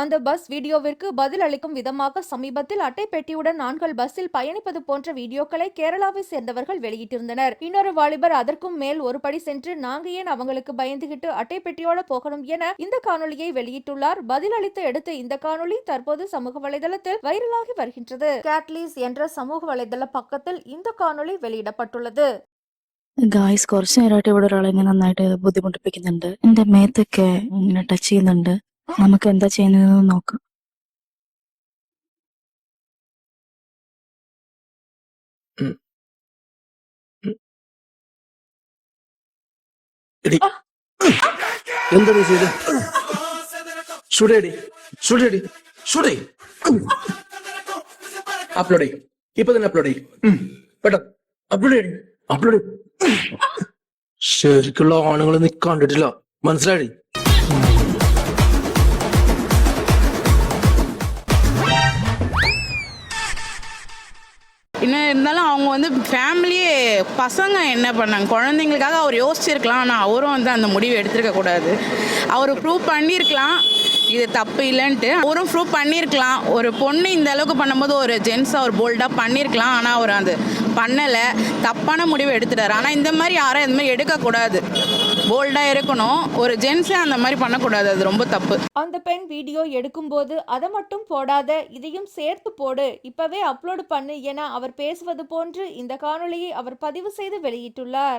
அந்த பஸ் வீடியோவிற்கு பதில் அளிக்கும் விதமாக சமீபத்தில் அட்டை பெட்டியுடன் ஆண்கள் பஸ்ஸில் பயணிப்பது போன்ற வீடியோக்களை கேரளாவை சேர்ந்தவர்கள் வெளியிட்டிருந்தனர். இன்னொரு வாலிபர் அதற்கும் மேல் ஒரு படி சென்று நாங்க ஏன் அவங்களுக்கு பயந்துகிட்டு அட்டை பெட்டியோட போகணும் என இந்த காணொலியை வெளியிட்டுள்ளார். பதிலளித்து எடுத்த இந்த காணொலி தற்போது சமூக வலைதளத்தில் வைரலாகி வருகின்றது. கேட்லீஸ் என்ற சமூக வலைதள பக்கத்தில் இந்த காணொலி வெளியிடப்பட்டுள்ளது. ഗായ്സ് കുറച്ച് നേരമായിട്ട് ഇവിടെ ഒരാളെ എന്നെ നന്നായിട്ട് ബുദ്ധിമുട്ടിപ്പിക്കുന്നുണ്ട്. എന്റെ മേത്തൊക്കെ ഇങ്ങനെ ടച്ച് ചെയ്യുന്നുണ്ട്. നമുക്ക് എന്താ ചെയ്യുന്നതെന്ന് നോക്കാം. എടി എന്താ നീ ചെയ്ത് ഷൂട്ടേടി ഷൂട്ടേടി ഷൂട്ടേ അപ്ലോഡ് ചെയ്യും ഇപ്പൊ തന്നെ അപ്ലോഡ് ചെയ്യും പെട്ടെന്ന് അപ്ലോഡ് ചെയ്യടി അപ്ലോഡ് ശരിക്കുള്ള ആണുങ്ങൾ നീ കണ്ടിട്ടില്ല മനസ്സിലായി என்ன இருந்தாலும் அவங்க வந்து ஃபேமிலியே பசங்க என்ன பண்ணாங்க குழந்தைங்களுக்காக அவர் யோசிச்சிருக்கலாம். ஆனால் அவரும் வந்து அந்த முடிவு எடுத்திருக்க கூடாது. அவர் ப்ரூவ் பண்ணியிருக்கலாம் இது தப்பு இல்லைன்ட்டு. அவரும் ப்ரூவ் பண்ணியிருக்கலாம். ஒரு பொண்ணு இந்த அளவுக்கு பண்ணும்போது ஒரு ஜென்ஸ் அவர் போல்டாக பண்ணியிருக்கலாம். ஆனால் அவர் அது பண்ணலை, தப்பான முடிவு எடுத்துட்டார். ஆனால் இந்த மாதிரி யாரும் இந்த மாதிரி எடுக்கக்கூடாது, போல்டாக இருக்கணும். ஒரு ஜென்ஸே அந்த மாதிரி பண்ணக்கூடாது, அது ரொம்ப தப்பு. அந்த பெண் வீடியோ எடுக்கும்போது அதை மட்டும் போடாத, இதையும் சேர்த்து போடு, இப்பவே அப்லோடு பண்ணு என அவர் பேசுவது போன்று இந்த காணொலியை அவர் பதிவு செய்து வெளியிட்டுள்ளார்.